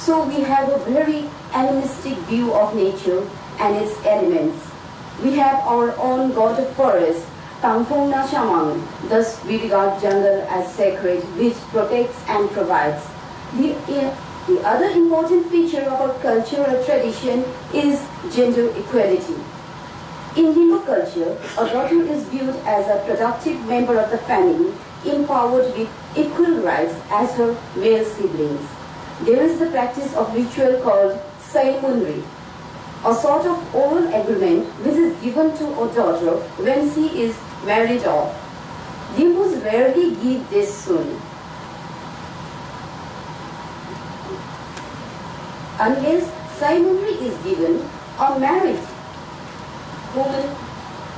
So we have a very animistic view of nature and its elements. We have our own god of forest, Tangfongna Shamang. Thus we regard jungle as sacred, which protects and provides. The other important feature of our cultural tradition is gender equality. In Hindu culture, a daughter is viewed as a productive member of the family, empowered with equal rights as her male siblings. There is the practice of ritual called Saimunri, a sort of oral agreement which is given to a daughter when she is married off. Hindus rarely give this soon, unless Saimunri is given, a married woman,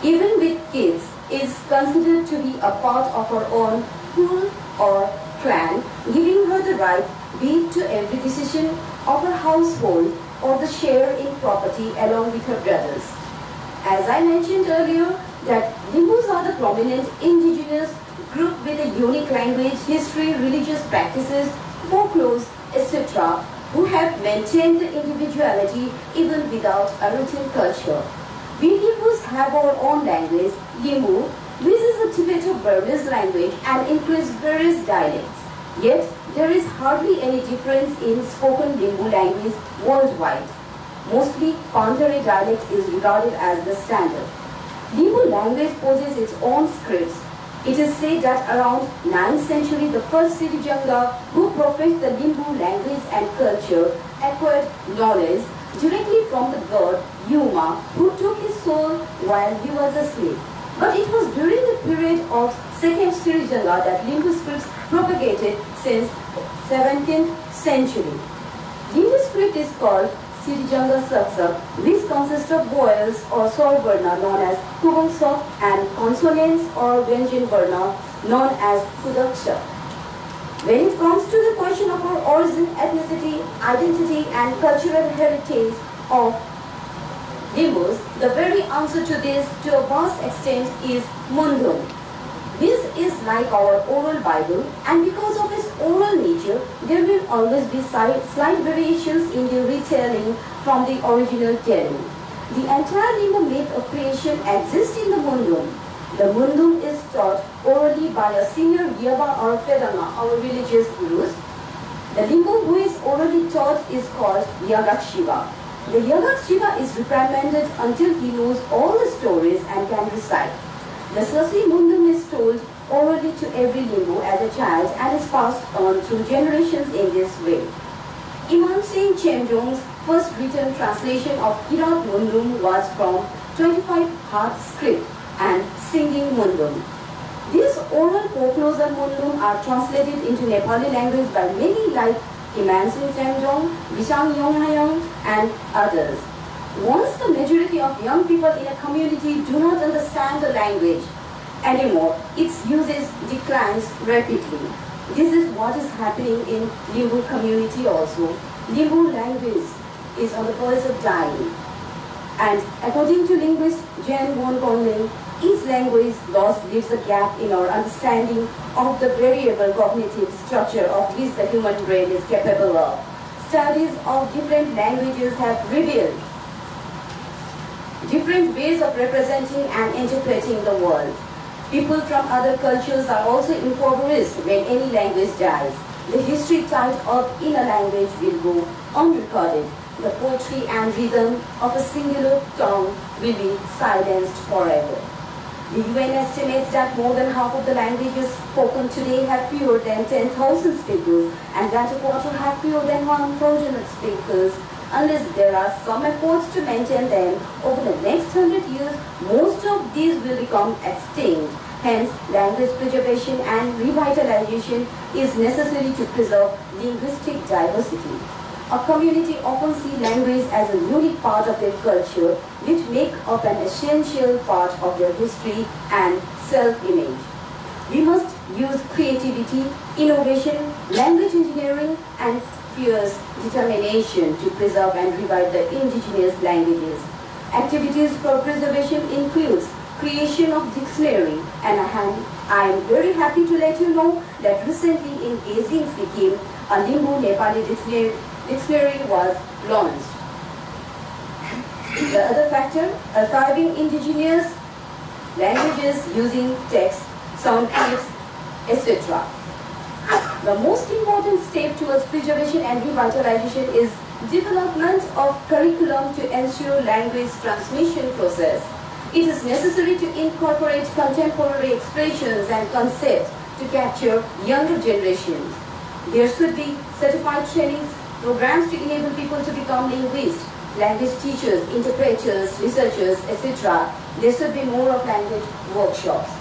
even with kids, is considered to be a part of her own kul or clan, giving her the right be it to every decision of her household or the share in property along with her brothers. As I mentioned earlier, that Hindus are the prominent indigenous group with a unique language, history, religious practices, folklores, etc., who have maintained the individuality even without a written culture. We Hindus have our own language, Limbu, which is a Tibeto-Burmese language and includes various dialects. Yet, there is hardly any difference in spoken Limbu language worldwide. Mostly, Pandari dialect is regarded as the standard. Limbu language possesses its own scripts. It is said that around 9th century, the first Sirijanga who professed the Limbu language and culture acquired knowledge directly from the god Yuma, who took his soul while he was asleep. But it was during the period of second Sirijanga that Limbu scripts propagated since 17th century. Limbu script is called Sirijanga Saksak, which consists of vowels or Sor Varna known as Kubangsak and consonants or Vyanjan Varna known as Kudaksha. When it comes to the question of our origin, ethnicity, identity and cultural heritage of Limbus, the very answer to this to a vast extent is Mundum. This is like our oral Bible, and because of its oral nature, there will always be slight variations in the retelling from the original telling. The entire Limbu myth of creation exists in the Mundum. The Mundum is taught orally by a senior Yaba or Fedama, our religious gurus. The Limbu who is orally taught is called Yagak Shiva. The Yagak Shiva is reprimanded until he knows all the stories and can recite. The Sasi Mundum is told orally to every Limbu as a child and is passed on through generations in this way. Imam Singh Chenjong's first written translation of Kirat Mundum was from 25 Heart script and Singing Mundum. These oral folklores of Mundum are translated into Nepali language by many like Imam Singh Chenjong, Vishang Yonghayong and others. Once the majority of young people in a community do not understand the language anymore, its usage declines rapidly. This is what is happening in Limbu community also. Limbu language is on the verge of dying. And according to linguist Jan von Conley, each language loss leaves a gap in our understanding of the variable cognitive structure of which the human brain is capable of. Studies of different languages have revealed different ways of representing and interpreting the world. People from other cultures are also impoverished when any language dies. The history tied up in a language will go unrecorded. The poetry and rhythm of a singular tongue will be silenced forever. The UN estimates that more than half of the languages spoken today have fewer than 10,000 speakers, and that a quarter have fewer than 1,000 speakers. Unless there are some efforts to maintain them over the next 100 years, most of these will become extinct. Hence, language preservation and revitalization is necessary to preserve linguistic diversity. A community often sees language as a unique part of their culture, which make up an essential part of their history and self-image. We must use creativity, innovation, language engineering, and fierce determination to preserve and revive the indigenous languages. Activities for preservation includes creation of dictionary, and I am very happy to let you know that recently in Gazing Sikkim, a Limbu Nepali dictionary was launched. The other factor, archiving indigenous languages using text, sound clips, etc. The most important step towards preservation and revitalization is development of curriculum to ensure language transmission process. It is necessary to incorporate contemporary expressions and concepts to capture younger generations. There should be certified training programs to enable people to become linguists, language teachers, interpreters, researchers, etc. There should be more of language workshops.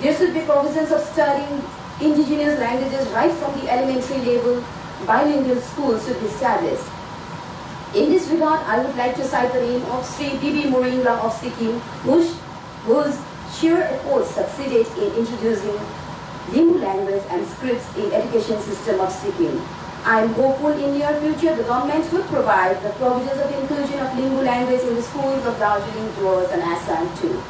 There should be provisions of studying indigenous languages right from the elementary level. Bilingual schools should be established. In this regard, I would like to cite the name of Sri Bibi Moringa of Sikkim, whose sheer efforts succeeded in introducing Limbu language and scripts in education system of Sikkim. I am hopeful in near future the government will provide the provisions of inclusion of Limbu language in the schools of Darjeeling, Drawers and Assam too.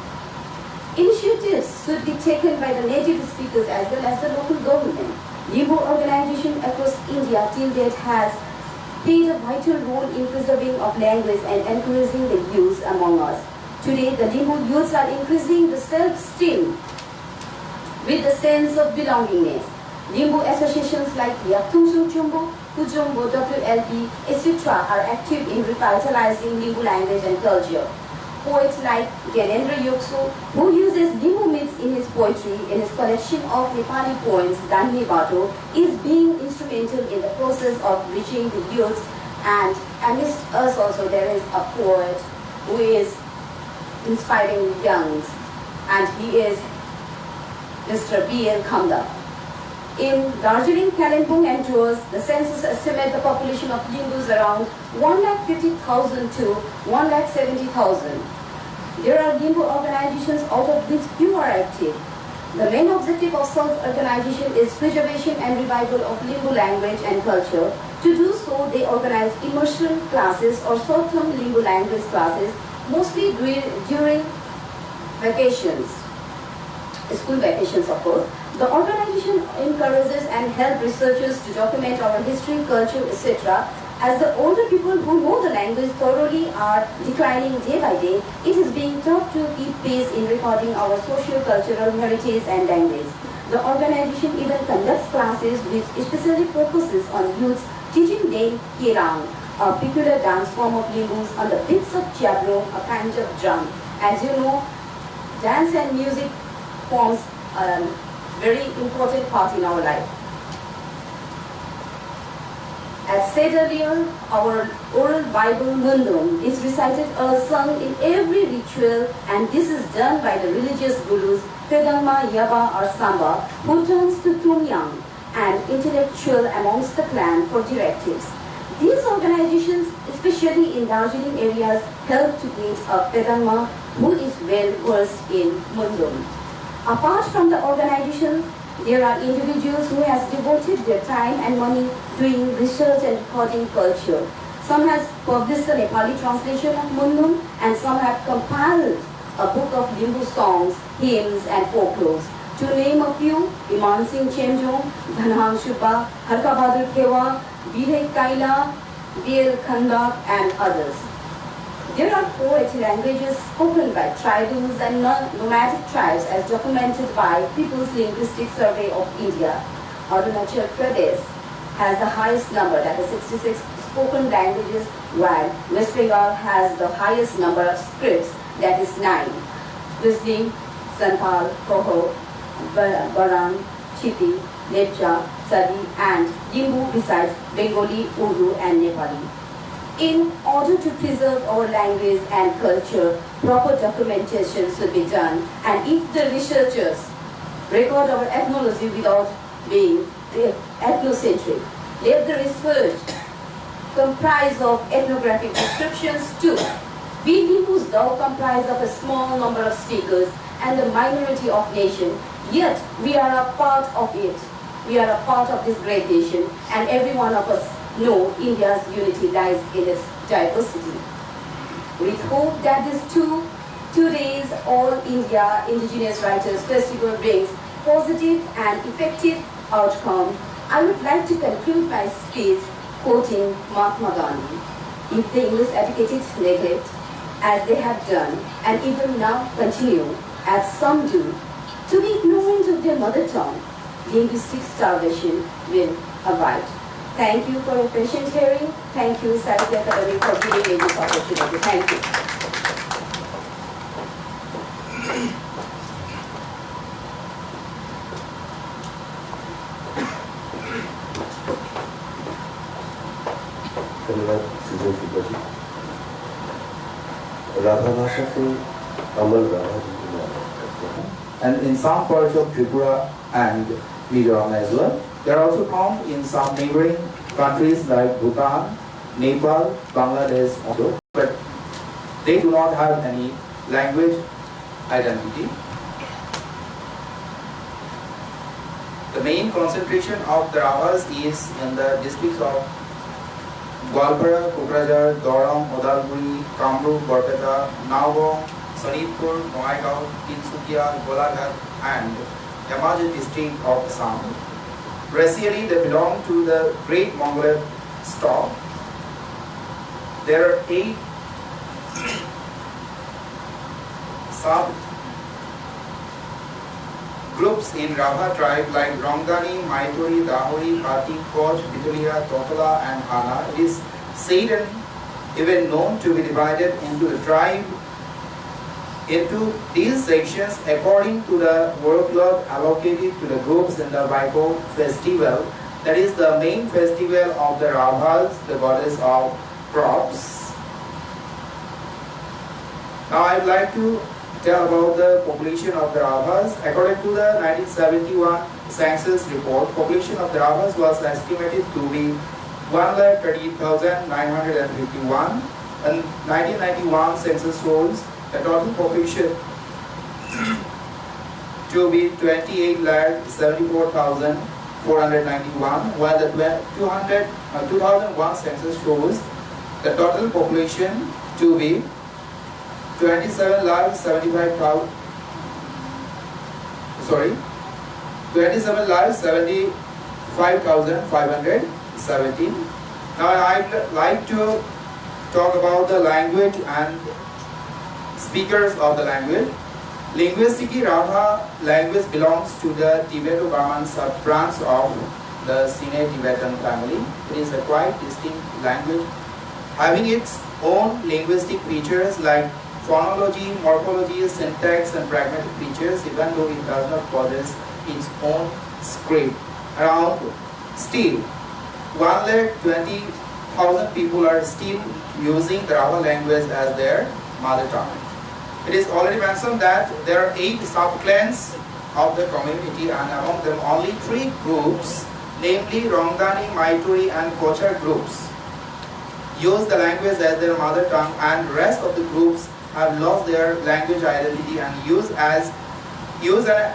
Initiatives should be taken by the native speakers as well as the local government. Limbu organization across India till date has played a vital role in preserving of language and encouraging the use among us. Today, the Limbu youths are increasing the self-esteem with the sense of belongingness. Limbu associations like Yaktumsu Chumbo, Kujumbo, WLB, etc. are active in revitalizing Limbu language and culture. Poets like Gyanendra Yokso, who uses Limbu myths in his poetry, in his collection of Nepali poems, Dahini Bato, is being instrumental in the process of reaching the youth. And amidst us also there is a poet who is inspiring youngs, and he is Mr. B.L. Khanda. In Darjeeling, Kalimpong and Drawers, the census estimates the population of Limbus around 150,000 to 170,000. There are Limbu organizations out of which few are active. The main objective of self-organization is preservation and revival of Limbu language and culture. To do so, they organize immersion classes or short-term Limbu language classes, mostly during vacations, school vacations of course. The organization encourages and helps researchers to document our history, culture, etc. As the older people who know the language thoroughly are declining day by day, it is being tough to keep pace in recording our socio-cultural heritage and language. The organization even conducts classes which especially focuses on youths, teaching them Kerang, a peculiar dance form of Limbus on the beats of Chabro, a kind of drum. As you know, dance and music forms very important part in our life. As said earlier, our oral Bible Mundum is recited or sung in every ritual, and this is done by the religious gurus Pedangma, Yaba or Samba, who turns to Tumyang, an intellectual amongst the clan, for directives. These organizations, especially in Darjeeling areas, help to create a Pedangma who is well versed in Mundum. Apart from the organization, there are individuals who have devoted their time and money doing research and recording culture. Some have published the Nepali translation of Mundum, and some have compiled a book of Limbu songs, hymns and folklores. To name a few, Iman Singh Chemjong, Dhanham Shubha, Harka Bahadur Kewa, Bidhe Kaila, B.L. Khanda and others. There are 4 languages spoken by tribals and nomadic tribes as documented by People's Linguistic Survey of India. Arunachal Pradesh has the highest number, that is 66 spoken languages, while West Bengal has the highest number of scripts, that is 9. Muslim, Santhal, Koho, Baran, Chiti, Lepcha, Sadi and Limbu besides Bengali, Urdu and Nepali. In order to preserve our language and culture, proper documentation should be done, and if the researchers record our ethnology without being ethnocentric, let the research comprise of ethnographic descriptions too. We Limbus though comprise of a small number of speakers and the minority of nation, yet we are a part of it. We are a part of this great nation, and every one of us know India's unity lies in its diversity. We hope that this two days All India Indigenous Writers Festival brings positive and effective outcome. I would like to conclude my speech quoting Mahatma Gandhi, if the English educated neglect, as they have done, and even now continue, as some do, to be ignorant of their mother tongue, linguistic starvation will arrive. Thank you for your patient hearing. Thank you, Sahitya Akademi, for giving me this opportunity. Thank you. And in some parts of Tripura and Mizoram as well. They are also found in some neighboring countries like Bhutan, Nepal, Bangladesh also, but they do not have any language identity. The main concentration of the Rahavas is in the districts of Gwalpara, Kokrajhar, Doram, Odalguri, Kamrup, Barpeta, Nagaon, Sonitpur, Bongaigaon, Tinsukia, Golaghat, and Dhemaji district of Assam. Racially, they belong to the Great Mongolian stock. There are 8 sub-groups in Raha tribe like Rongdani, Maituri, Dahori, Pati, Koch, Bitulia, Totala, and Hana. It is said and even known to be divided into the tribe into these sections according to the workload allocated to the groups in the Vaiko festival. That is the main festival of the Rahavas, the goddess of crops. Now I would like to tell about the population of the Rahavas. According to the 1971 census report, population of the Rahavas was estimated to be 1,38,951, and 1991 census shows the total population to be 28,74,491, while the 2001 census shows the total population to be 27,75,517. Now I'd like to talk about the language and speakers of the language. Linguistically, Raha language belongs to the Tibeto-Burman sub-branch of the Sino-Tibetan family. It is a quite distinct language, having its own linguistic features like phonology, morphology, syntax, and pragmatic features, even though it does not possess its own script. Still, 120,000 people are still using the Raha language as their mother tongue. It is already mentioned that there are 8 sub-clans of the community, and among them only 3 groups, namely Rongdani, Maituri, and Kochar groups, use the language as their mother tongue, and rest of the groups have lost their language identity and use an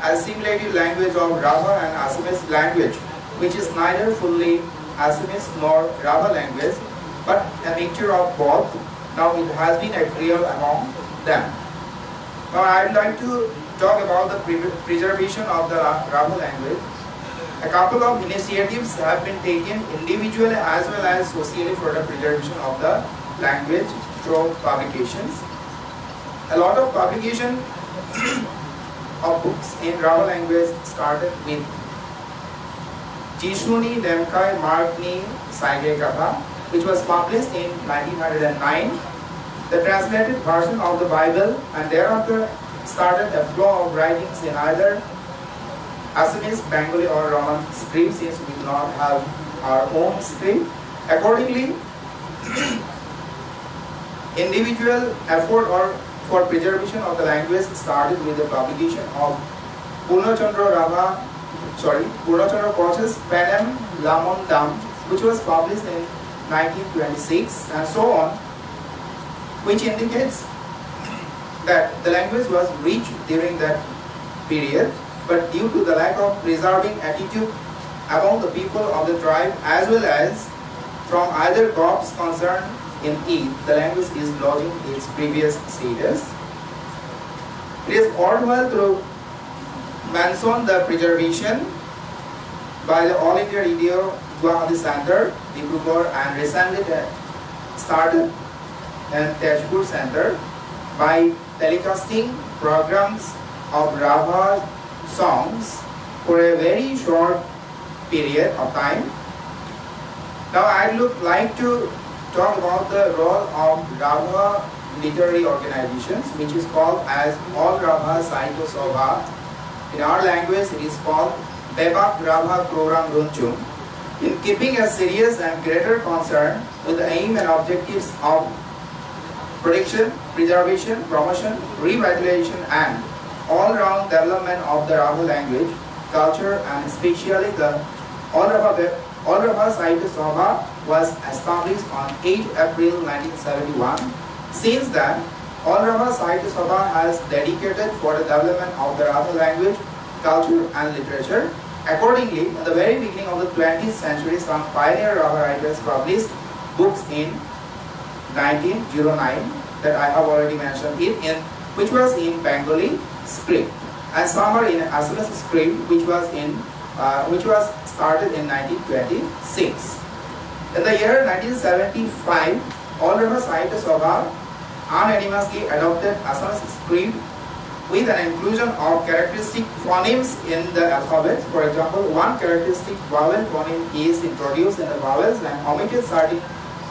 assimilative language of Raha and Assamese language, which is neither fully Assamese nor Raha language, but a mixture of both. Now it has been agreed among them. Now I would like to talk about the preservation of the Raha language. A couple of initiatives have been taken individually as well as socially for the preservation of the language through publications. A lot of publication of books in Raha language started with Jishuni Demkai Markni Saige Katha, which was published in 1909. The translated version of the Bible, and thereafter started a flow of writings in either Assamese, Bengali, or Roman script, since we do not have our own script. Accordingly, individual effort for preservation of the language started with the publication of Purnachandra Koch's Panem Lamondam, which was published in 1926, and so on, which indicates that the language was rich during that period, but due to the lack of preserving attitude among the people of the tribe as well as from either groups concerned in it, the language is losing its previous status. It is worthwhile to mention the preservation by the All India Radio Guwahati Center Dibrugarh, and recently started in Tezpur Center by telecasting programs of Rabha songs for a very short period of time. Now I would like to talk about the role of Rabha literary organizations, which is called as All Rabha Sahitya Sabha. In our language it is called Bebak Rabha Program Runchum, in keeping a serious and greater concern with the aim and objectives of protection, preservation, promotion, revitalization and all-round development of the Rabha language, culture, and especially the All Rabha Sahitya Sabha was established on 8 April 1971. Since then, All Rabha Sahitya Sabha has dedicated for the development of the Rabha language, culture, and literature. Accordingly, in the very beginning of the 20th century, some pioneer Rabha writers published books in 1909 that I have already mentioned which was in Bengali script, and some are in Assamese script, which was started in 1926. In the year 1975, All Rabha Sahitya Sabha unanimously adopted Assamese script with an inclusion of characteristic phonemes in the alphabet. For example, one characteristic vowel phoneme is introduced in the vowels and omitted certain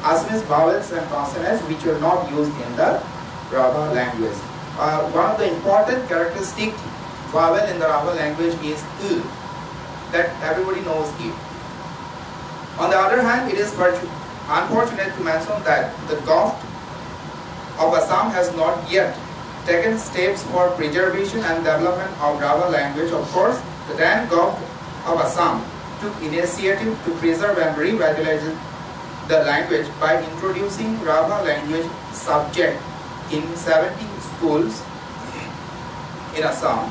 Assamese vowels and consonants which are not used in the Rabha language. One of the important characteristic vowel in the Rabha language is U, that everybody knows it. On the other hand, it is unfortunate to mention that the government of Assam has not yet taken steps for preservation and development of Rabha language. Of course, the then government of Assam took initiative to preserve and revitalize the language by introducing Rabha language subject in 70 schools in Assam.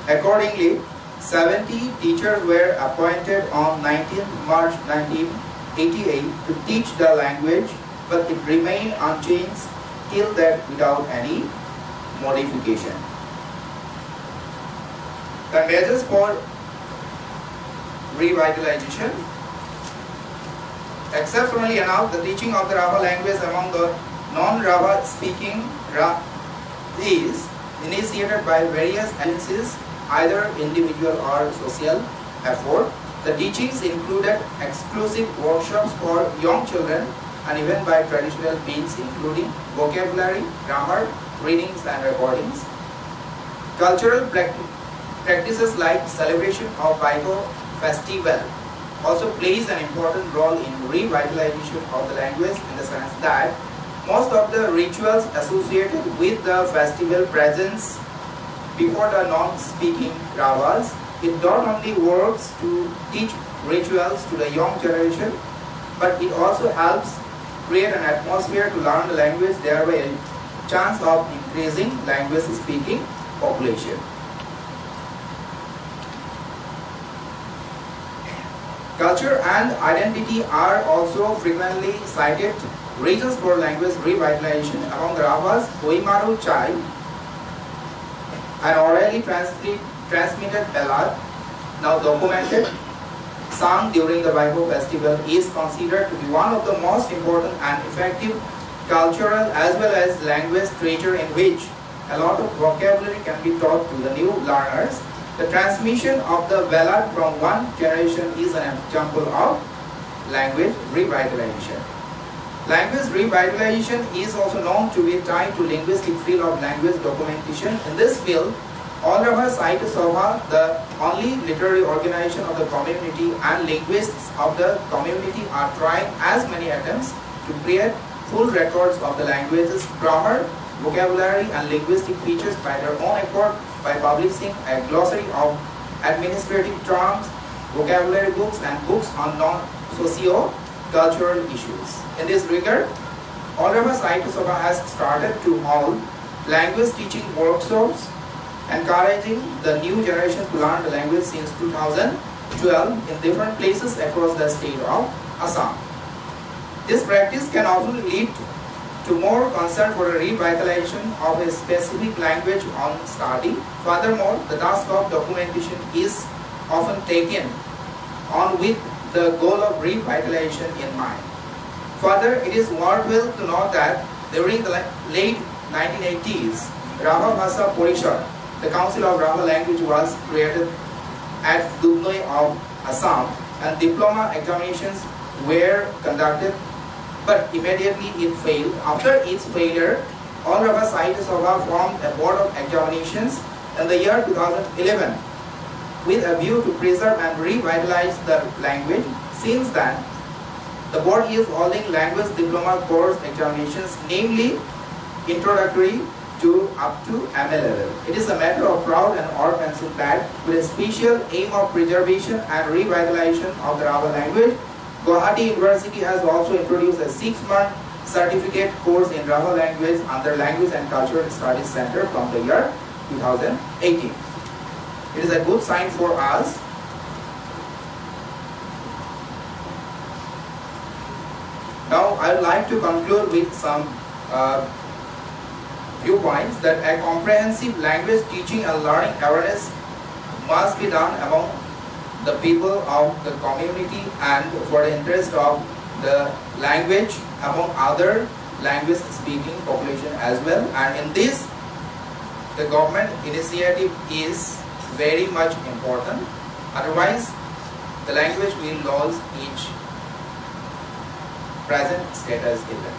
Accordingly, 70 teachers were appointed on 19th March 1988 to teach the language, but it remained unchanged till that without any modification. The measures for revitalization. Exceptionally enough, the teaching of the Rabha language among the non-Rabha speaking is initiated by various agencies, either individual or social effort. The teachings included exclusive workshops for young children and even by traditional means including vocabulary, grammar, readings and recordings. Cultural practices like celebration of Baigo festival also plays an important role in revitalization of the language, in the sense that most of the rituals associated with the festival presence before the non-speaking Rabhas, it not only works to teach rituals to the young generation, but it also helps create an atmosphere to learn the language, thereby a chance of increasing language speaking population. Culture and identity are also frequently cited reasons for language revitalization. Among the Rabhas, Oimaru Chai, an orally transmitted ballad, now documented, sung during the Baigo festival, is considered to be one of the most important and effective cultural as well as language treasure, in which a lot of vocabulary can be taught to the new learners. The transmission of the ballad from one generation is an example of language revitalization. Language revitalization is also known to be tied to linguistic field of language documentation. In this field, All Rabha Sahitya Sabha, the only literary organization of the community, and linguists of the community are trying as many attempts to create full records of the language's grammar, vocabulary and linguistic features by their own effort, by publishing a glossary of administrative terms, vocabulary books and books on socio-cultural issues. In this regard, All Rabha Sahitya Sabha has started to hold language teaching workshops, encouraging the new generation to learn the language since 2012 in different places across the state of Assam. This practice can often lead to more concern for the revitalization of a specific language on study. Furthermore, the task of documentation is often taken on with the goal of revitalization in mind. Further, it is worthwhile to note that during the late 1980s, Raha Bhasha Porishad, the Council of Raha Language, was created at Dubnoi of Assam, and diploma examinations were conducted, but immediately it failed. After its failure, All Raha Sahitya Sabha formed a board of examinations in the year 2011 with a view to preserve and revitalize the language. Since then, the board is holding language diploma course examinations, namely introductory to up to MA level. It is a matter of proud and honor pencil that with a special aim of preservation and revitalization of the Raha language, Guwahati University has also introduced a 6-month certificate course in Raha language under Language and Cultural Studies Center from the year 2018. It is a good sign for us. Now I would like to conclude with some viewpoints that a comprehensive language teaching and learning awareness must be done among the people of the community and for the interest of the language among other language speaking population as well. And in this, the government initiative is very much important. Otherwise, the language will lose its present status given.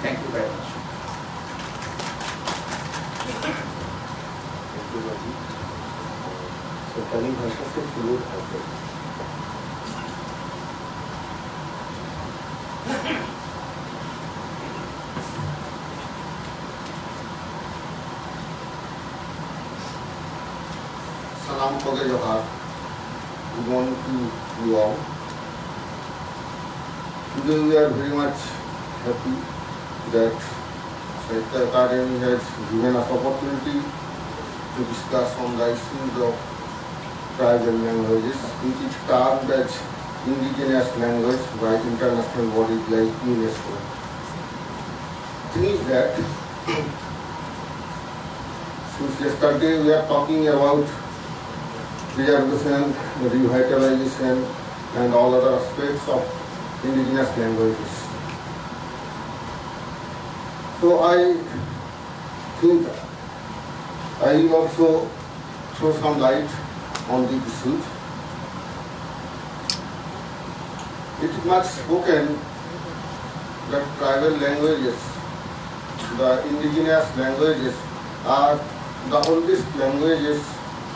Thank you very much. Thank you, Raji. So, Kalim Bhasha se शुरू होते हैं. Salam Koge Johar. Good morning to you all. Today we are very much happy that Sahitya Akademi has given us opportunity to discuss on the issues of tribal languages, which is termed as Indigenous language by international bodies like UNESCO. The thing is that since yesterday we are talking about preservation, revitalization and all other aspects of indigenous languages. So I think I will also throw some light on these issues. It is much spoken that tribal languages, the indigenous languages, are the oldest languages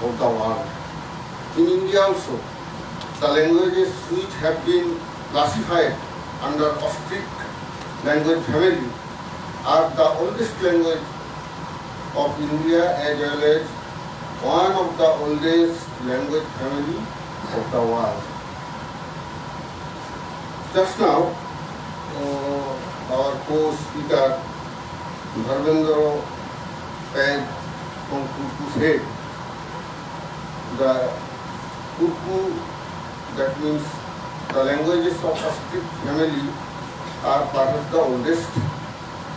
of the world. In India also, the languages which have been classified under ostrich language family are the oldest language of India as well as one of the oldest language family of the world. Just now, our co-speaker Rabindra from Kurku said the Kurku, that means the languages of ostrich family, are perhaps the oldest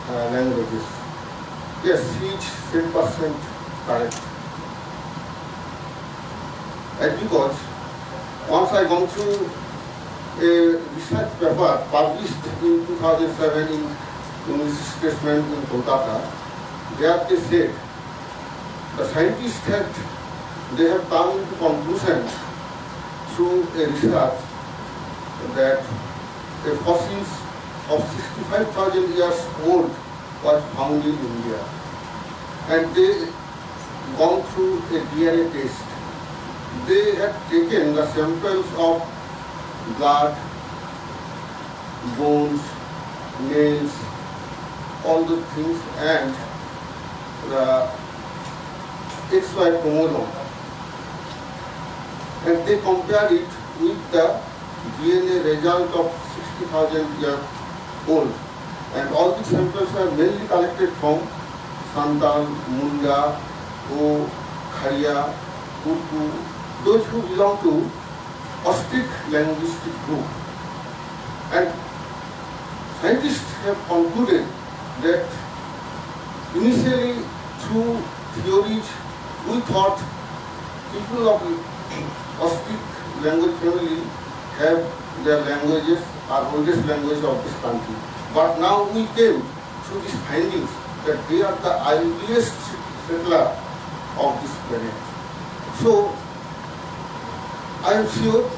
languages. Yes, each 10% correct. And because once I gone through a research paper published in 2007 in English Statesman in Kolkata, there they said the scientists they have come to conclusion through a research that the fossils of 65,000 years old was found in India, and they gone through a DNA test. They had taken the samples of blood, bones, nails, all the things, and the XY chromosome, and they compared it with the DNA result of 60,000 years old. And all these samples are mainly collected from Santal, Munda, Ho, Kharia, Kurku, those who belong to ostrich linguistic group. And scientists have concluded that initially through theories we thought people of ostrich language family have their languages are oldest language of this country. But now we came to these findings that they are the earliest settler of this planet. So I am sure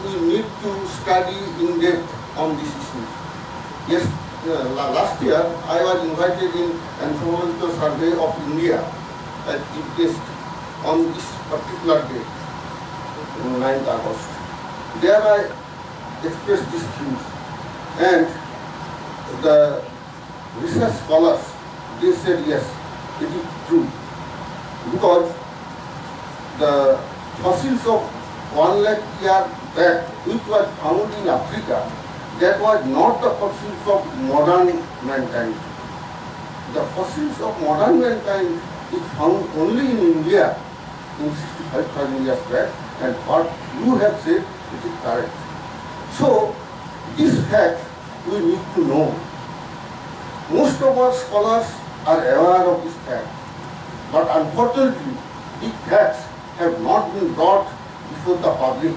we need to study in depth on this issue. Yes, last year I was invited in Anthropological Survey of India as chief guest on this particular day, 9th August. There I expressed these views, and the research scholars, they said yes, it is true, because the fossils of 1 lakh years back, which was found in Africa, that was not the fossils of modern mankind. The fossils of modern mankind is found only in India in 65,000 years back, and what you have said, it is correct. So, this fact we need to know. Most of our scholars are aware of this fact, but unfortunately, these facts have not been brought before the public.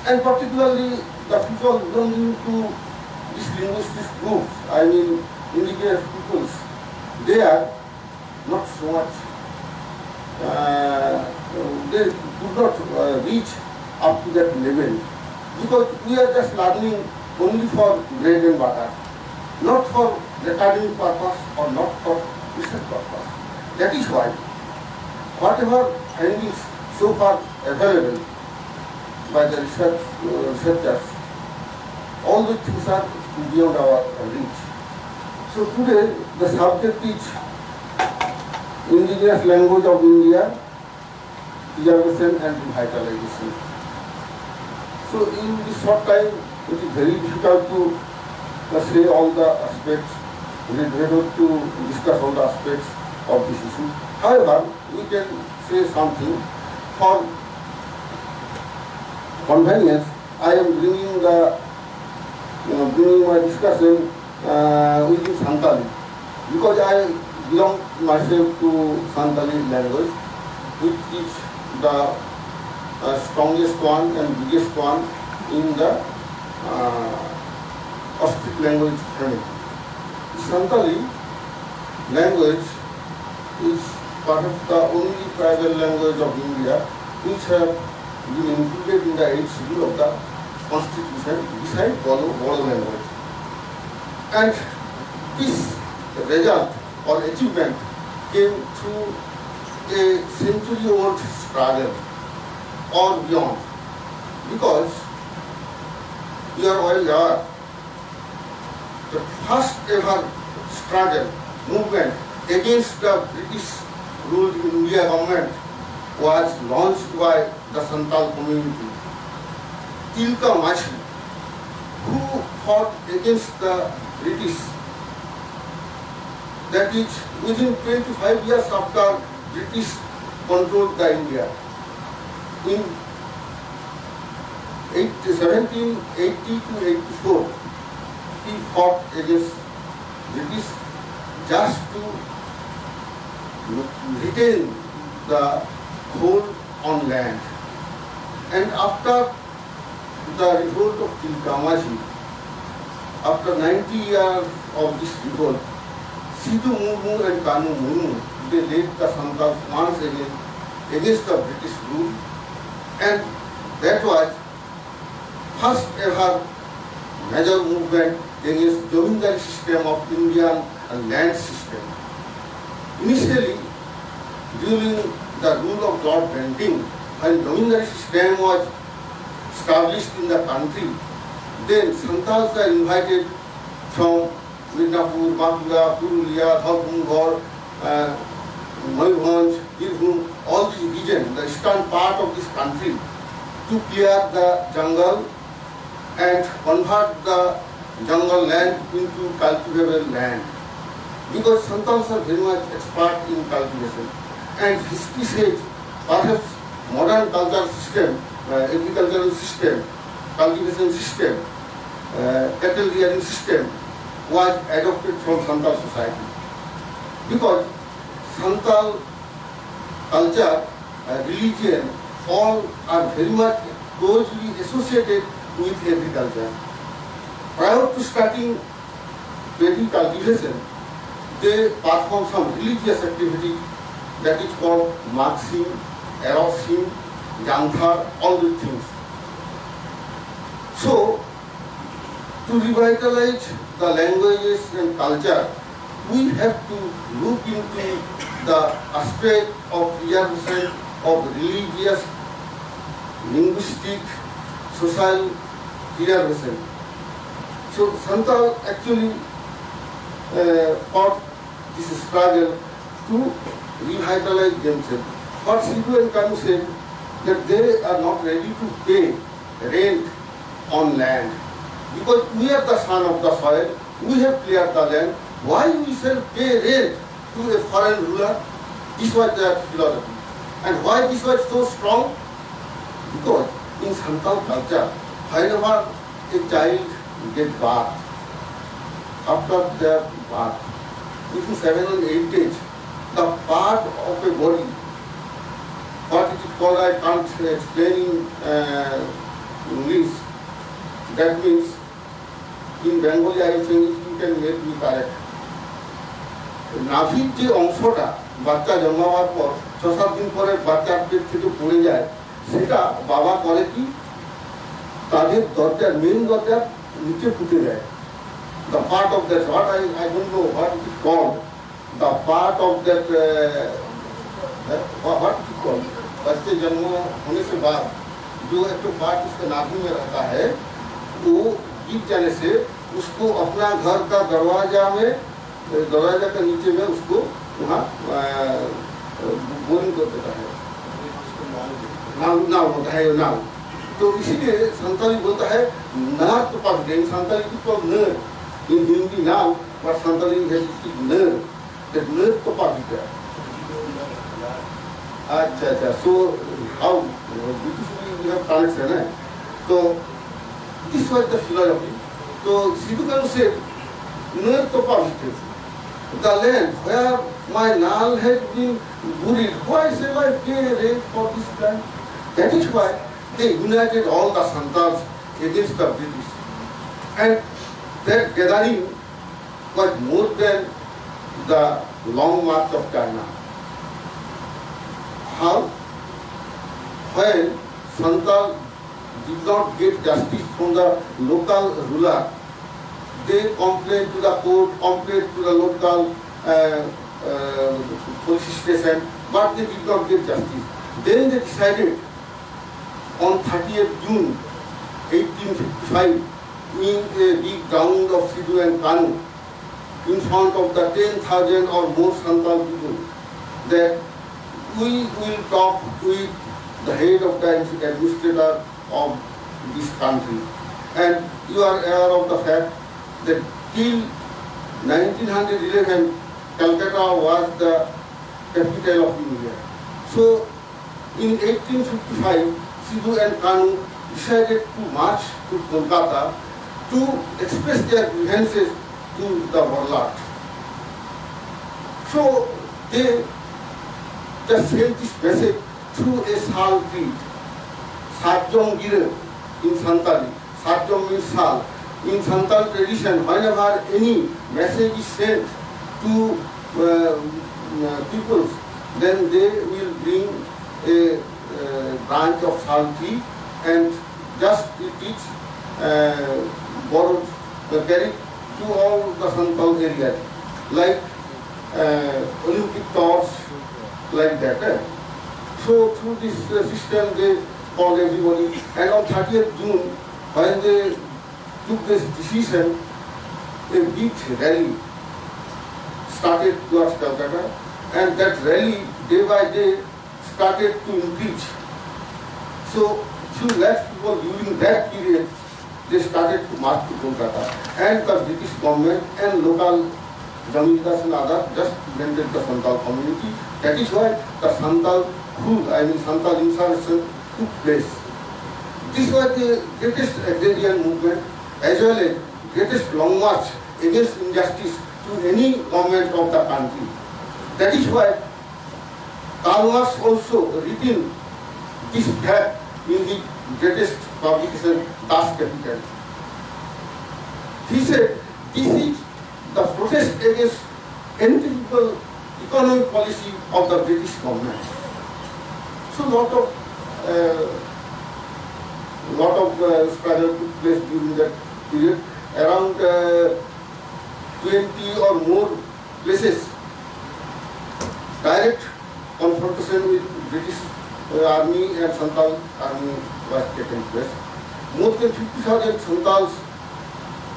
And particularly the people belonging to these linguistic groups, I mean indigenous peoples, they are not so much, they could not reach up to that level, because we are just learning only for bread and butter, not for academic purpose or not for research purpose. That is why whatever findings so far available by the researchers, all the things are beyond our reach. So today the subject is Indigenous language of India, preservation and revitalization. So in this short time, it is very difficult to say all the aspects. It is difficult to discuss all the aspects of this issue. However, we can say something. For convenience, I am bringing my discussion within Santali, because I belong myself to Santali language, which is the strongest one and biggest one in the Austric language family. Santali language is part of the only tribal language of India which have been included in the 8th schedule of the Constitution beside Bodo language. And this result or achievement came through a century-old struggle or beyond, because you are all aware the first ever struggle movement against the British ruled India government was launched by the Santal community. Tilka Machi, who fought against the British, that is within 25 years after British controlled the India. In 1780 to 84, he fought against British just to retain the hold on land. And after the revolt of Tilkamachi, after 90 years of this revolt, Sidhu Murmu and Kanu Murmu, they led the Santals once again against the British rule, and that was first ever major movement against Rabindra system of Indian land system. Initially, during the rule of Lord Bentinck, when Rabindra system was established in the country, then Santals were invited from Midnapur, Bankura, Purulia, Dhalpunghar, Mayurbhanj, Birbhum, all these regions, the eastern part of this country, to clear the jungle and convert the jungle land into cultivable land. Because Santals are very much expert in cultivation. And history says perhaps modern cultural system, agricultural system, cultivation system, cattle rearing system was adopted from Santal society. Because Santal culture, religion, all are very much closely associated with agriculture. Prior to starting paddy cultivation, they perform some religious activity that is called marching, erosion, janthar, all these things. So, to revitalize the languages and culture, we have to look into the aspect of preservation of religious, linguistic, social preservation. So Santal actually fought this struggle to revitalize themselves. But Sidhu and Kanu said that they are not ready to pay rent on land. Because we are the son of the soil, we have cleared the land, why we shall pay rent to a foreign ruler? This was their philosophy. And why this was so strong? Because in Santal culture, whenever a child gets birth, after their birth, within 7 or 8 days, the part of a body, what it is called, I can't explain in English. That means, in Bengali, I think if you can make me correct. নাভির যে অংশটা বাচ্চা জন্মাবার পর 6-7 দিন পরে বাচ্চার পেট থেকে পড়ে যায়, সেটা বাবা করে কি তাদের দরজার মেন দরজার নিচে পুঁতে দেয়। The part of that, what I don't know what it is called, the part of that, what it is called, बच्चे जन्म होने से बाद जो एक पार्ट उसके नाभि में रहता है, वो गिर जाने से उसको अपना घर का दरवाजा के नीचे में उसको वहाँ बोरिंग कर देता है, नाव होता है, नाव। तो इसीलिए संताली बोलता है नार तो पास गए, संताली की तो नर in Hindi now, but Santali has to speak nerve, that nerve to pass it. So how beautifully we have connection, eh? So this was the philosophy. So Sidhu Kanu said, nerve to pass it. The land where my nal has been buried, why shall I pay rent for this land? That is why they united all the Santals against the British. And that gathering was more than the long march of China. How? When Santal did not get justice from the local ruler, they complained to the court, complained to the local police station, but they did not get justice. Then they decided on 30th June 1855, in a big ground of Sidhu and Kanu, in front of the 10,000 or more Santal people, that we will talk with the head of the administrator of this country. And you are aware of the fact that till 1911, Calcutta was the capital of India. So in 1855, Sidhu and Kanu decided to march to Kolkata to express their grievances to the warlord. So they just sent this message through a sal tree, Sajjong Gire in Santali. Sajjong means sal. In Santal tradition, whenever any message is sent to peoples, then they will bring a branch of sal tree and just it is borrowed, carried to all the Santal areas, like Olympic torch, like that. So through this system they called everybody, and on 30th June, when they took this decision, a big rally started towards Calcutta, and that rally day by day started to increase. So few lakh people during that period, they started to march to Kolkata, and the British government and local Jamindars and others just prevented the Santal community. That is why the Santal Santal insurrection took place. This was the greatest agrarian movement as well as greatest long march against injustice to any government of the country. That is why Karl Marx also written this fact in his greatest publication, Das capital. He said, this is the protest against antithetical economic policy of the British government. So lot of struggle took place during that period. Around 20 or more places, direct confrontation with British army and Santal army was taken place. More than 50,000 Santals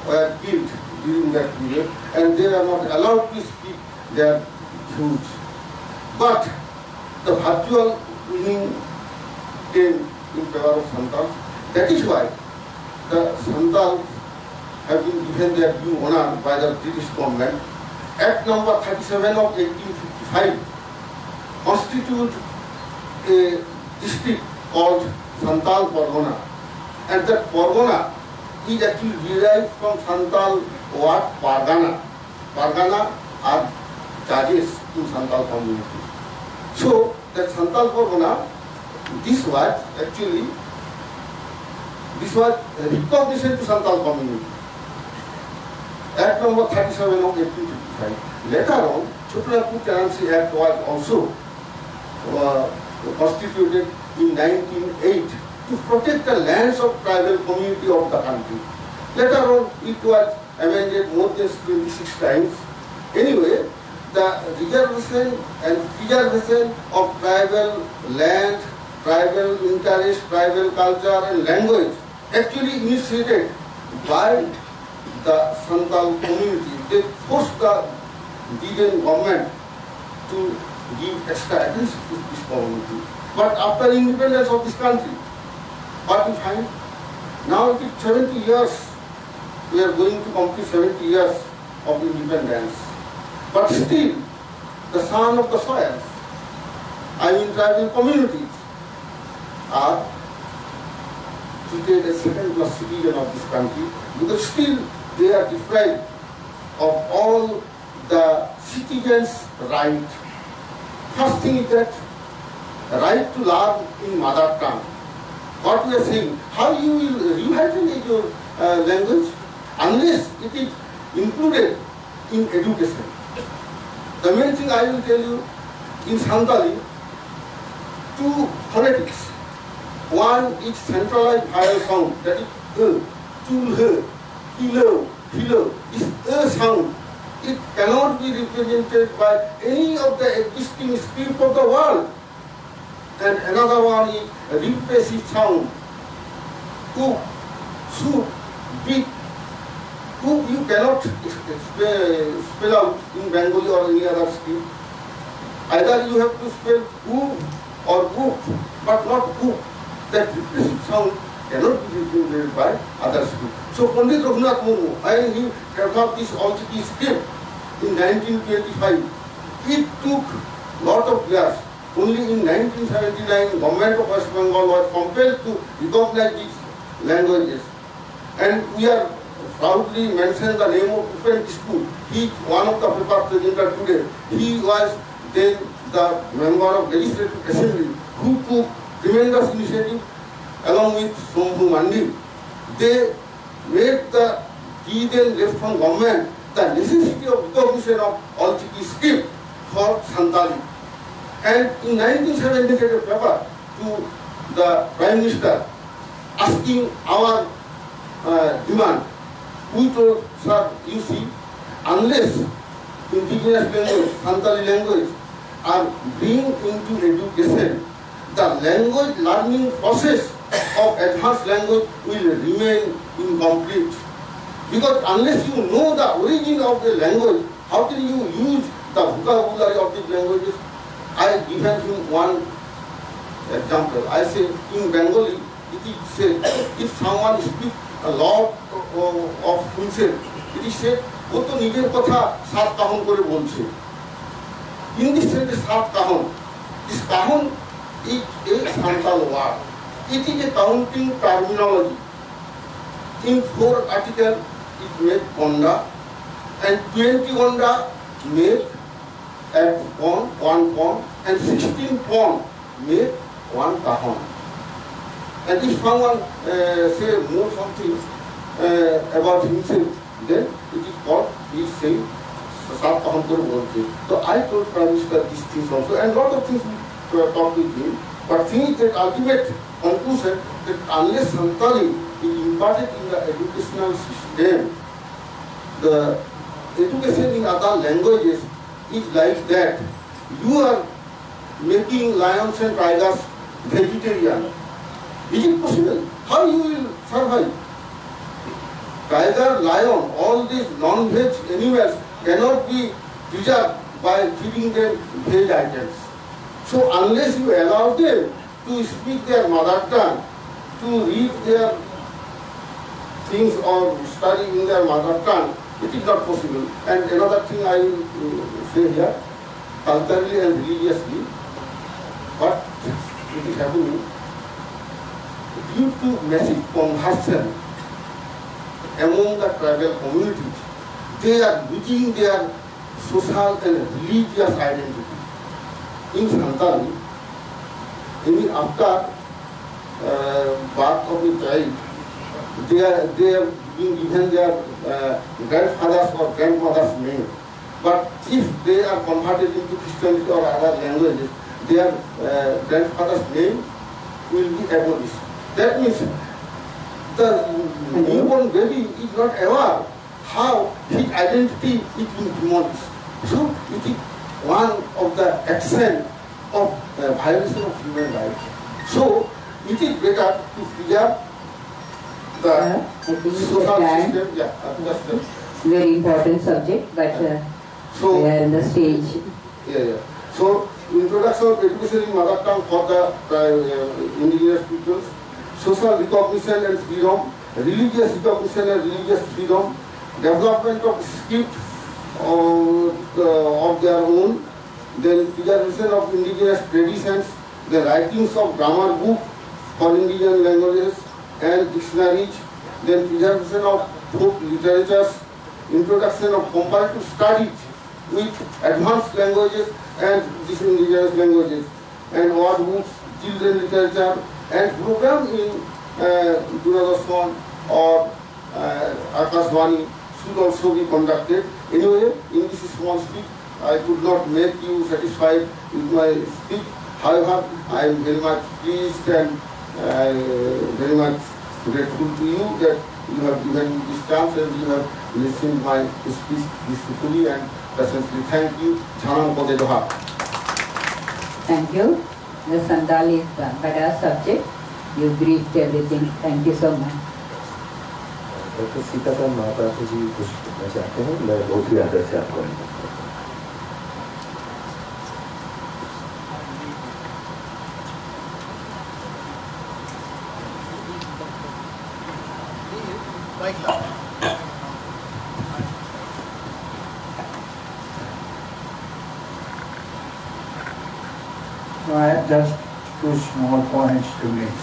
were killed during that period, and they are not allowed to speak their views. But the virtual winning came in favor of Santals. That is why the Santals have been given their due honor by the British government. Act number 37 of 1855 constituted a district called Santal Pargana, and that Pargana is actually derived from Santal word Pargana. Pargana are judges in Santal community. So that Santal Pargana, this was recognition to Santal community. Act number 37 of 1855. Later on, Chutnapur Tenancy Act was also constituted in 1908 to protect the lands of tribal community of the country. Later on, it was amended more than 26 times. Anyway, the reservation and preservation of tribal land, tribal interest, tribal culture and language actually initiated by the Santal community. They forced the Indian government to give extra attention to this community. But after independence of this country, what we find? Now it is 70 years. We are going to complete 70 years of independence. But still, the son of the soil, tribal communities, are treated as second-class citizens of this country, because still they are deprived of all the citizens' right. First thing is that right to learn in mother tongue. What we are saying, how you will revitalize your language unless it is included in education. The main thing I will tell you, in Santali, two phonetics. One is centralized vowel sound, that is chul, hilo, hilo. This sound, it cannot be represented by any of the existing script of the world. And another one is repressive sound. Oop, soup, big. Oop you cannot spell out in Bengali or any other script. Either you have to spell oop or oop, but not oop. That repressive sound cannot be represented by other script. So Pandit Raghunath Murmu, when he developed this Alchiki script in 1925, it took lot of years. Only in 1979, government of West Bengal was compelled to recognize these languages. And we are proudly mention the name of Upen School. He is one of the paper presenter today. He was then the member of Legislative Assembly who took tremendous initiative along with Sombhu Mandi. They made the then left from government the necessity of recognition of Alchiki script for Santali. And in 1970, they gave a paper to the Prime Minister asking our demand. We told, sir, you see, unless indigenous language, Santali language, are being into education, the language learning process of advanced language will remain incomplete. Because unless you know the origin of the language, how can you use the vocabulary of these languages? I given him one example. I say in Bengali, it is said, if someone speaks a lot of himself, it is said, "O to nijer kotha sat kahon kore bolche." In this sense, sat kahon. This kahon is a Santal word. It is a counting terminology. In 4 articles, it makes konda, and 20 konda make at one pond, and 16 pond make one kahon. And if someone say more something about himself, then it is called he is saying Sat Aham Karo Bolche. So I told Prime Minister these things also, and lot of things we talked with him. But thing is that ultimate conclusion that unless Santali is imparted in the educational system, the education in other languages is like that. You are making lions and tigers vegetarian. Is it possible? How you will survive? Tiger, lion, all these non-veg animals cannot be preserved by feeding them veg items. So unless you allow them to speak their mother tongue, to read their things or study in their mother tongue, it is not possible. And another thing I will say here, culturally and religiously, what it is happening, due to massive conversion among the tribal communities, they are losing their social and religious identity. In Santali, even after birth of the child, they are being given their grandfathers or grandmothers' name. But if they are converted into Christianity or other languages, their grandfather's name will be abolished. That means the newborn baby is not aware how his identity is being demolished. So it is one of the accent of violation of human rights. So it is better to preserve the social system. Yeah, very important subject, but so, we are in the stage. Yeah. So introduction of education in mother tongue for the indigenous peoples, social recognition and freedom, religious recognition and religious freedom, development of script of their own, then preservation of indigenous traditions, the writings of grammar book for indigenous languages and dictionaries, then preservation of folk literatures, introduction of comparative studies with advanced languages and these indigenous languages, and word books, children literature, and program in Doordarshan or Akashvani should also be conducted. Anyway, in this small speech, I could not make you satisfied with my speech. However, I am very much pleased and very much grateful to you that you have given me this chance and you have listened my speech peacefully and patiently. Thank you. Jhanam Pode Doha. Thank you. The Santali is a bada subject. You briefed everything. Thank you so much. Doctor Sitaram Mahapatra ji कुछ कहना चाहते हैं, मैं बहुत ही आदर से आपको I have just two small points to make.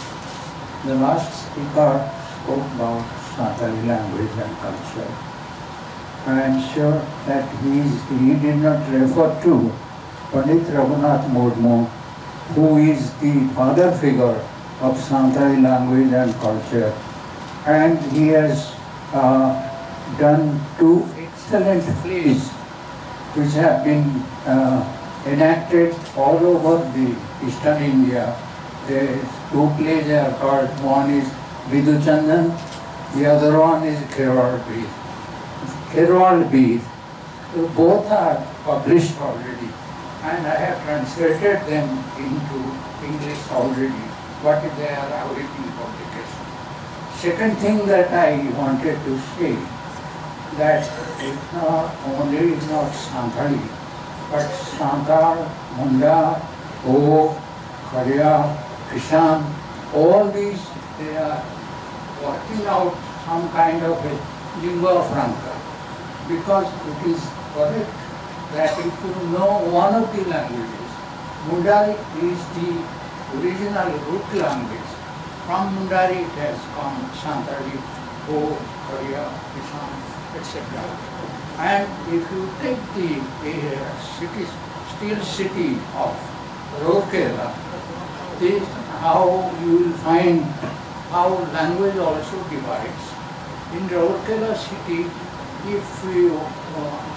The last speaker spoke about Santali language and culture. I am sure that he did not refer to Pandit Raghunath Murmu, who is the father figure of Santali language and culture. And he has done two excellent plays which have been enacted all over the Eastern India. The two plays are called, one is Vidu Chandan, the other one is Kerala Beat. Both are published already, and I have translated them into English already, but they are awaiting publication. Second thing that I wanted to say, that it's not only not Santali, but Santal, Munda, Ho, Kharia, Kishan, all these, they are working out some kind of a lingua franca, because it is correct that if you know one of the languages, Mundari is the original root language. From Mundari it has come Santali, Ho, Kharia, Kishan, etc. And if you take the still city of Rourkela, the how you will find how language also divides. In Rourkela city, if you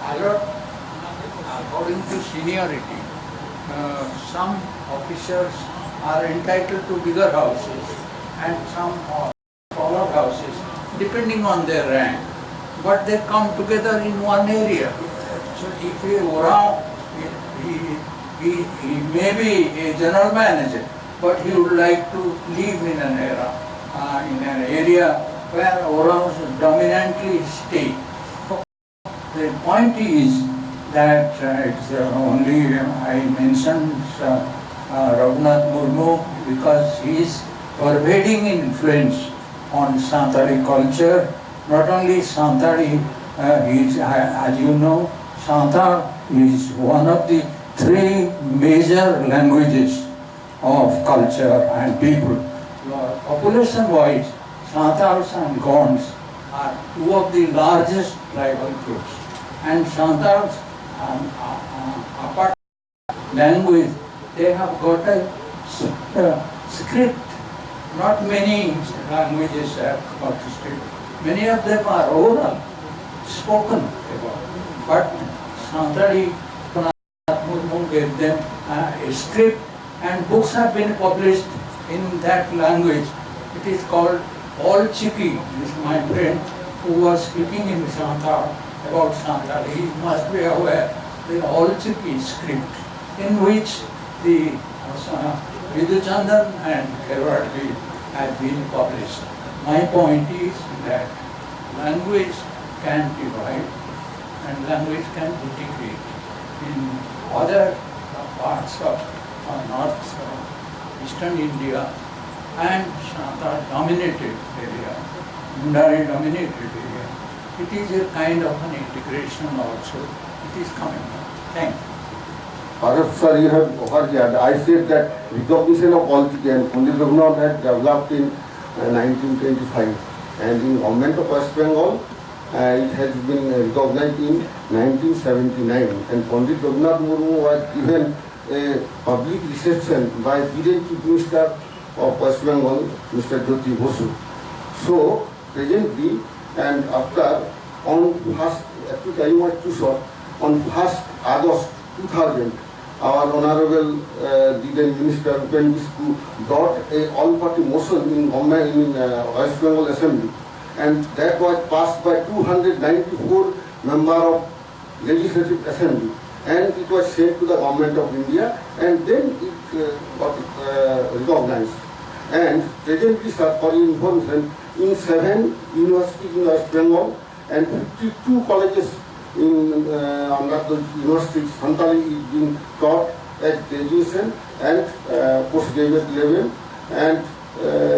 allot according to seniority, some officers are entitled to bigger houses and some are smaller houses, depending on their rank. But they come together in one area. So if he may be a general manager, but he would like to live in an area where orangs dominantly stay. The point is that it's only I mentioned Rabindra Murmu because he is pervading influence on Santali culture. Not only Santali, as you know, Santal is one of the three major languages of culture and people. Population-wise, Santals and Gonds are two of the largest tribal groups. And Santals, apart from language, they have got a script. Not many languages have got a script. Many of them are oral, spoken about. But Santali Murmu gave them a script, and books have been published in that language. It is called All Chiki. This is my friend who was speaking in Santal about Santali. He must be aware the All Chiki script, in which the Vidhuchandan and cordially have been published. My point is that language can divide and language can integrate. In other parts of eastern India and Santal dominated area, Mundari dominated area, it is a kind of an integration also. It is coming up. Thank you. Sir, you have overheard. I said that recognition of politicians, Pandit Raghunath had developed in 1925, and in government of West Bengal, it has been recognized in 1979. And Pandit Raghunath Murmu was given a public reception by the Chief Minister of West Bengal, Mr. Jyoti Basu. So, presently, and after, on 1st, actually I was too short, on 1st August 2000, our Honorable Indian Minister brought a all-party motion in West Bengal Assembly, and that was passed by 294 members of Legislative Assembly, and it was sent to the Government of India, and then it got recognized. And presently, sir, for your information, in 7 universities in West Bengal and 52 colleges in under the universities, Santali is being taught at graduation and postgraduate level and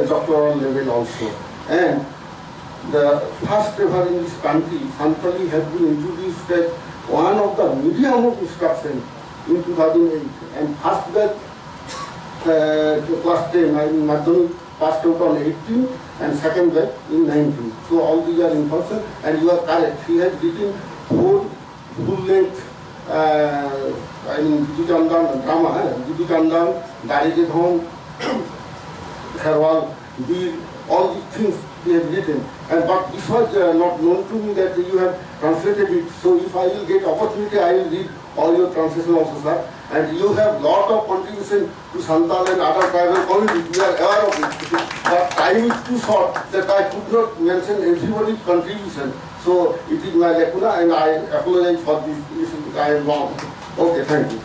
doctoral level also. And the first ever in this country, Santali has been introduced as one of the medium of instruction in 2008. And first that class 10, I mean, Madhyamik passed out on 18 and second that in 19. So all these are in person, and you are correct. He has written 4 full-length, Vidhuchandan drama, Vidhuchandan, Darije Dhon, Kharwal, Veer, all these things he has written. But this was not known to me that you have translated it. So if I will get opportunity, I will read all your translation also, sir. And you have lot of contribution to Santal and other tribal communities. We are aware of it. But time is too short that I could not mention everybody's contribution. So it is my lacuna, and I apologize for this if I am wrong. Okay, thank you.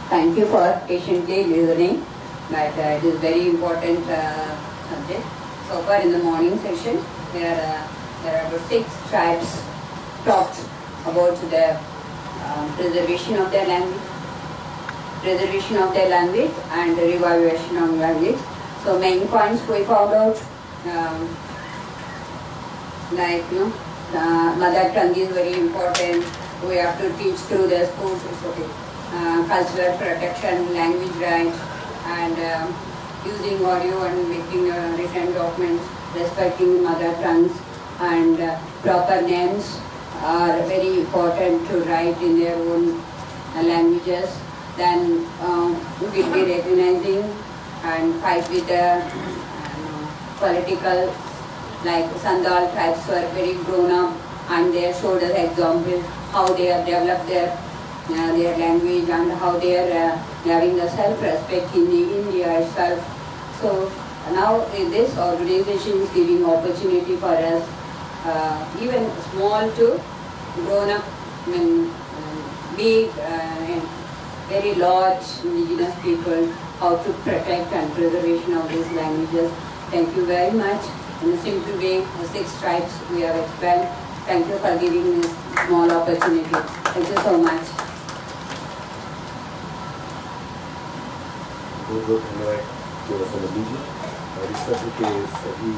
Thank you for patiently listening. But it is very important subject. So far in the morning session, there are about 6 tribes talked about the preservation of their language, and the revivation of language. So main points we found out, mother tongue is very important. We have to teach through the schools. Cultural protection, language rights, and using audio and making written documents. respecting mother tongues, and proper names are very important to write in their own languages. Then we will be recognizing and fight with the political, like Sandal tribes were very grown up and they showed us example how they have developed their language and how they are having the self-respect in the India itself. So now this organization is giving opportunity for us, even small to grown up, big and very large indigenous people, how to protect and preservation of these languages. Thank you very much. In a simple way, the 6 tribes we have expanded. Thank you for giving this small opportunity. Thank you so much. बहुत बहुत धन्यवाद जो वसंत जी और इस तरह के सभी